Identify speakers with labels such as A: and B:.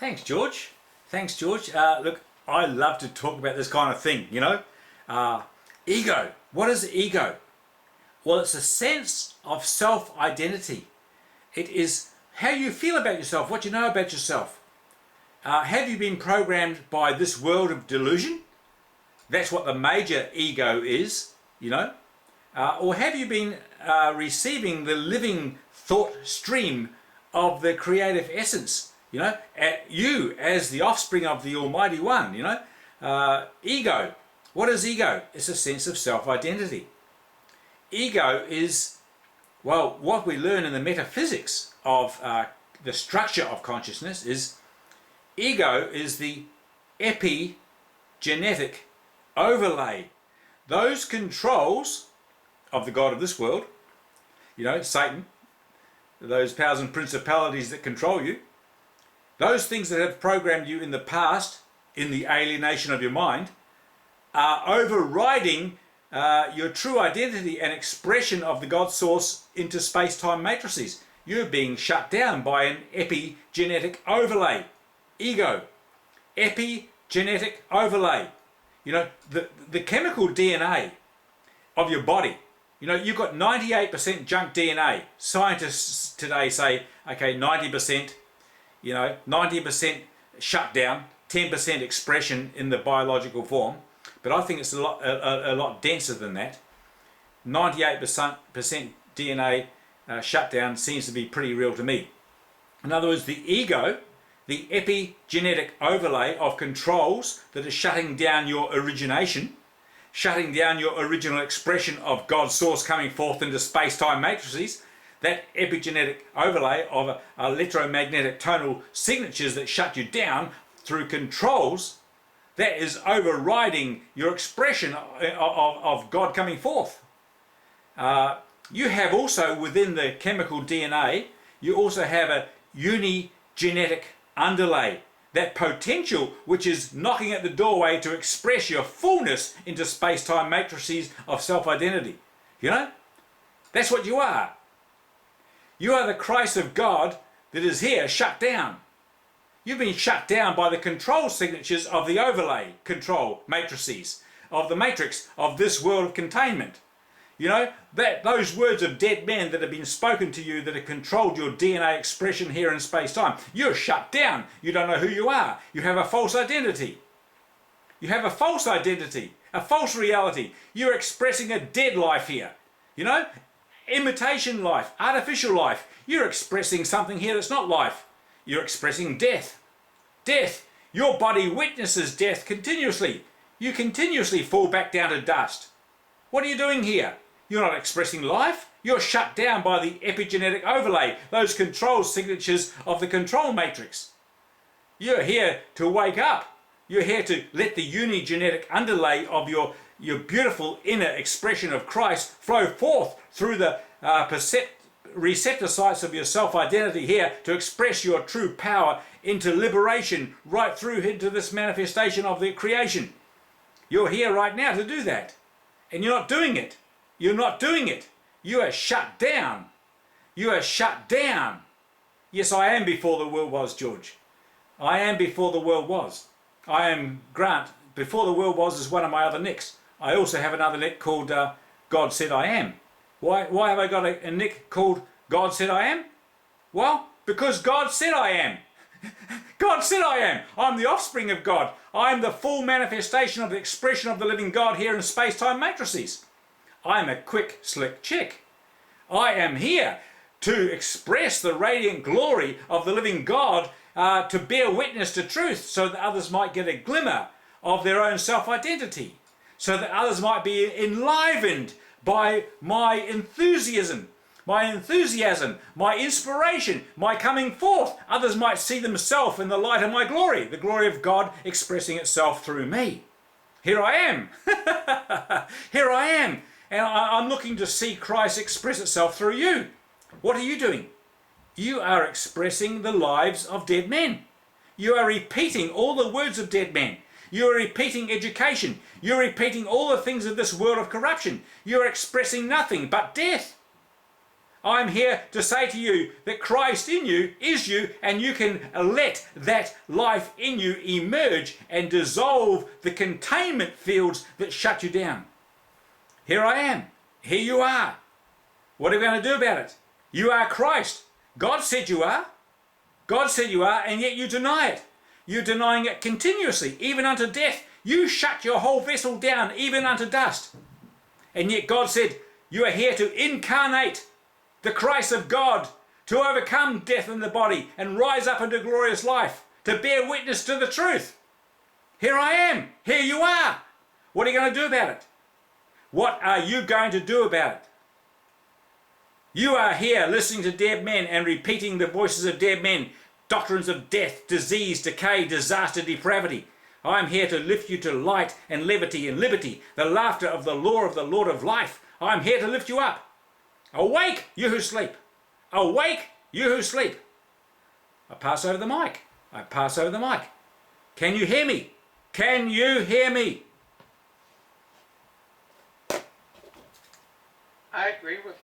A: Thanks, George. Thanks, George. Look, I love to talk about this kind of thing, you know. Ego. What is ego? Well, it's a sense of self-identity. It is how you feel about yourself, what you know about yourself. Have you been programmed by this world of delusion? That's what the major ego is, you know. Or have you been receiving the living thought stream of the creative essence, you know, you as the offspring of the Almighty One, you know. Ego. What is ego? It's a sense of self-identity. Ego is, well, what we learn in the metaphysics of the structure of consciousness is ego is the epigenetic overlay. Those controls of the God of this world, you know, Satan, those powers and principalities that control you, those things that have programmed you in the past, in the alienation of your mind, are overriding your true identity and expression of the God source into space-time matrices. You're being shut down by an epigenetic overlay. Ego. Epigenetic overlay. You know, the chemical DNA of your body, you know, you've got 98% junk DNA. Scientists today say, okay, 90%, you know, 90% shut down, 10% expression in the biological form. But I think it's a lot denser than that. 98% DNA shutdown seems to be pretty real to me. In other words, the ego, the epigenetic overlay of controls that is shutting down your origination, shutting down your original expression of God's source coming forth into space-time matrices, that epigenetic overlay of electromagnetic tonal signatures that shut you down through controls, that is overriding your expression of God coming forth. You have also within the chemical DNA, you also have a unigenetic underlay, that potential which is knocking at the doorway to express your fullness into space-time matrices of self-identity. You know, that's what you are. You are the Christ of God that is here shut down. You've been shut down by the control signatures of the overlay control matrices, of the matrix of this world of containment. You know, that those words of dead men that have been spoken to you that have controlled your DNA expression here in space-time, you're shut down. You don't know who you are. You have a false identity. You have a false identity, a false reality. You're expressing a dead life here. You know, imitation life, artificial life. You're expressing something here that's not life. You're expressing death. Death. Your body witnesses death continuously. You continuously fall back down to dust. What are you doing here? You're not expressing life. You're shut down by the epigenetic overlay, those control signatures of the control matrix. You're here to wake up. You're here to let the unigenetic underlay of your beautiful inner expression of Christ flow forth through the receptor sites of your self-identity here to express your true power into liberation right through into this manifestation of the creation. You're here right now to do that. And you're not doing it. You're not doing it. You are shut down. You are shut down. Yes, I am before the world was, George. I am before the world was. I am Grant. Before the world was is one of my other nicks. I also have another nick called God Said I Am. Why have I got a nick called God Said I Am? Well, because God said I am. God said I am. I'm the offspring of God. I am the full manifestation of the expression of the living God here in space-time matrices. I am a quick, slick chick. I am here to express the radiant glory of the living God, to bear witness to truth so that others might get a glimmer of their own self-identity, so that others might be enlivened by my enthusiasm, my inspiration, my coming forth. Others might see themselves in the light of my glory, the glory of God expressing itself through me. Here I am. Here I am. And I'm looking to see Christ express itself through you. What are you doing? You are expressing the lives of dead men. You are repeating all the words of dead men. You are repeating education. You're repeating all the things of this world of corruption. You're expressing nothing but death. I'm here to say to you that Christ in you is you, and you can let that life in you emerge and dissolve the containment fields that shut you down. Here I am. Here you are. What are we going to do about it? You are Christ. God said you are. God said you are, and yet you deny it. You're denying it continuously, even unto death. You shut your whole vessel down, even unto dust. And yet God said, you are here to incarnate the Christ of God, to overcome death in the body and rise up into glorious life, to bear witness to the truth. Here I am. Here you are. What are you going to do about it? What are you going to do about it? You are here listening to dead men and repeating the voices of dead men, doctrines of death, disease, decay, disaster, depravity. I am here to lift you to light and levity and liberty, the laughter of the law of the Lord of life. I am here to lift you up. Awake, you who sleep. Awake, you who sleep. I pass over the mic. I pass over the mic. Can you hear me? Can you hear me?
B: I agree with